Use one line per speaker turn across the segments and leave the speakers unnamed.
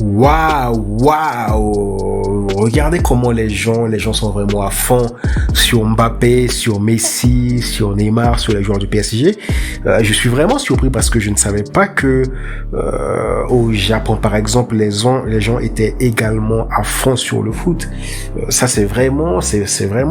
Waouh, waouh! Regardez comment les gens sont vraiment à fond sur Mbappé, sur Messi, sur Neymar, sur les joueurs du PSG. Je suis vraiment surpris parce que je ne savais pas que au Japon, par exemple, les gens étaient également à fond sur le foot. Ça, c'est vraiment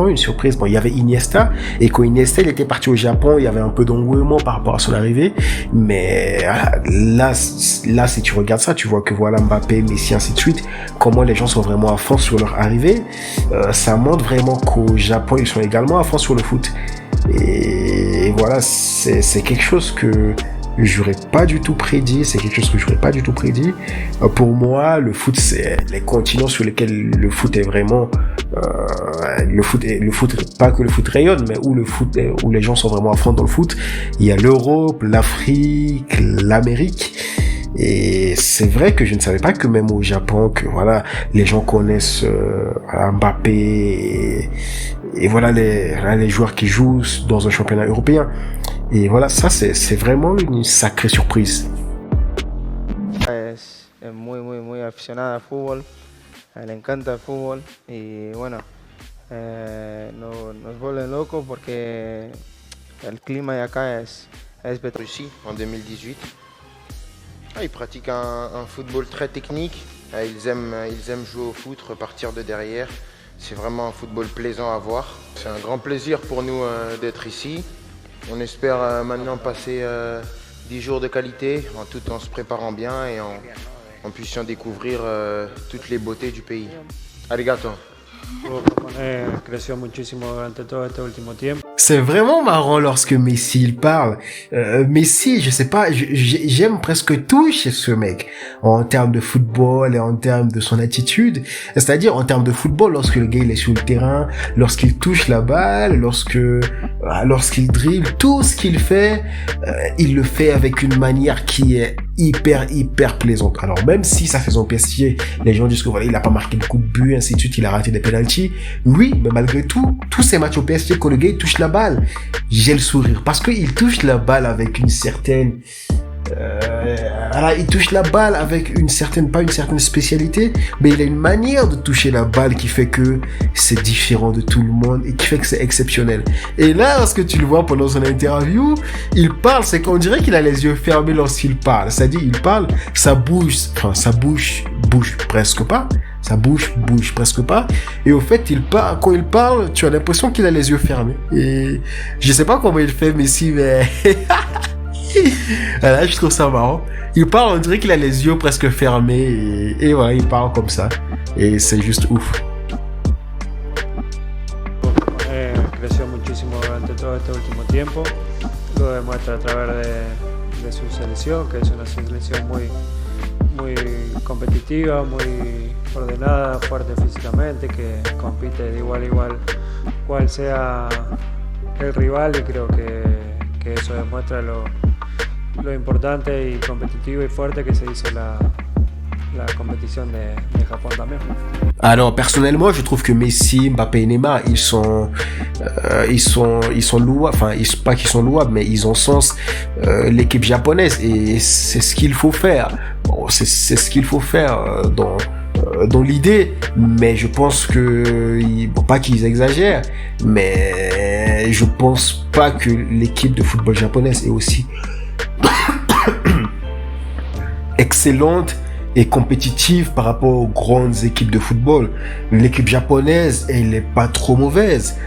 une surprise. Bon, il y avait Iniesta, et quand Iniesta il était parti au Japon, il y avait un peu d'engouement par rapport à son arrivée. Mais là, si tu regardes ça, tu vois que voilà Mbappé, Messi, ainsi de suite, comment les gens sont vraiment à fond sur leur arrivée. Ça montre vraiment qu'au Japon, ils sont également à fond sur le foot. Et voilà, c'est quelque chose que j'aurais pas du tout prédit. Pour moi, le foot, c'est les continents sur lesquels le foot est vraiment, pas que le foot rayonne, mais où les gens sont vraiment à fond dans le foot. Il y a l'Europe, l'Afrique, l'Amérique. Et c'est vrai que je ne savais pas que même au Japon, que voilà, les gens connaissent Mbappé et voilà les joueurs qui jouent dans un championnat européen. Et voilà, ça c'est vraiment une sacrée surprise.
Es muy aficionada al fútbol, le encanta el fútbol y bueno, nos vuelve locos porque el clima de acá es
Russie en 2018. Ils pratiquent un football très technique. Ils aiment jouer au foot, repartir de derrière. C'est vraiment un football plaisant à voir. C'est un grand plaisir pour nous d'être ici. On espère maintenant passer 10 jours de qualité, tout en se préparant bien et en puissant découvrir toutes les beautés du pays. Arigato.
C'est vraiment marrant lorsque Messi il parle. Messi, je sais pas, j'aime presque tout chez ce mec en termes de football et en termes de son attitude. C'est-à-dire en termes de football, lorsque le gars il est sur le terrain, lorsqu'il touche la balle, lorsqu'il dribble, tout ce qu'il fait, il le fait avec une manière qui est hyper plaisante. Alors même si sa saison PSG, les gens disent que voilà, il a pas marqué beaucoup de buts, ainsi de suite, il a raté des penalties. Oui, mais malgré tout, tous ces matchs au PSG, quand le gars il touche la balle, j'ai le sourire parce que il touche la balle avec une certaine il touche la balle avec pas une certaine spécialité, mais il a une manière de toucher la balle qui fait que c'est différent de tout le monde et qui fait que c'est exceptionnel. Et là, lorsque tu le vois pendant son interview, il parle, c'est qu'on dirait qu'il a les yeux fermés lorsqu'il parle. C'est-à-dire, il parle, sa bouche bouge presque pas. Sa bouche bouge presque pas. Et au fait, quand il parle, tu as l'impression qu'il a les yeux fermés. Et je sais pas comment il fait, Messi, mais voilà, je trouve ça marrant. Il parle, on dirait qu'il a les yeux presque fermés et voilà, il parle comme ça. Et c'est juste ouf.
Creció muchísimo durante todo este último tiempo. Lo demuestra a través de su selección, que es una selección muy competitiva, muy ordenada, fuerte físicamente, que compite de igual a igual cual sea el rival, y creo que eso demuestra lo importante y competitivo y fuerte que se hizo la compétition de Japon también.
Alors personnellement, je trouve que Messi, Mbappé et Neymar, ils sont louables, enfin pas qu'ils sont louables, mais ils ont sens l'équipe japonaise et c'est ce qu'il faut faire. Bon, c'est ce qu'il faut faire dans l'idée, mais je pense que pas qu'ils exagèrent, mais je pense pas que l'équipe de football japonaise est aussi excellente et compétitive par rapport aux grandes équipes de football. L'équipe japonaise, elle est pas trop mauvaise.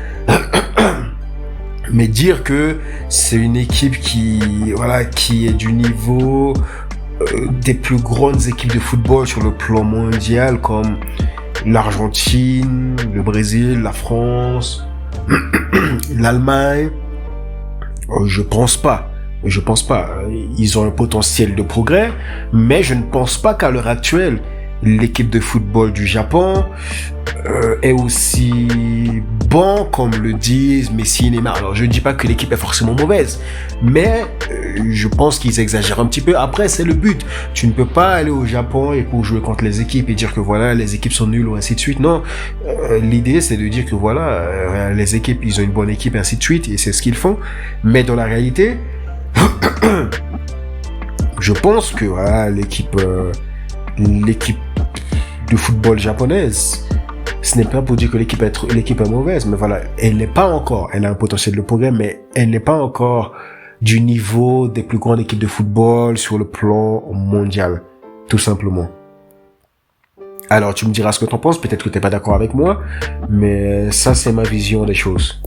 Mais dire que c'est une équipe qui est du niveau des plus grandes équipes de football sur le plan mondial, comme l'Argentine, le Brésil, la France, l'Allemagne, je pense pas. Ils ont un potentiel de progrès, mais je ne pense pas qu'à l'heure actuelle, l'équipe de football du Japon est aussi bons comme le disent Messi et Neymar. Alors je ne dis pas que l'équipe est forcément mauvaise, mais je pense qu'ils exagèrent un petit peu. Après, c'est le but. Tu ne peux pas aller au Japon et pour jouer contre les équipes et dire que voilà, les équipes sont nulles ou ainsi de suite. Non, l'idée c'est de dire que voilà, les équipes, ils ont une bonne équipe, ainsi de suite, et c'est ce qu'ils font. Mais dans la réalité, je pense que voilà, l'équipe de football japonaise, ce n'est pas pour dire que l'équipe est mauvaise, mais voilà, elle n'est pas encore, elle a un potentiel de progrès, mais elle n'est pas encore du niveau des plus grandes équipes de football sur le plan mondial, tout simplement. Alors, tu me diras ce que t'en penses, peut-être que t'es pas d'accord avec moi, mais ça, c'est ma vision des choses.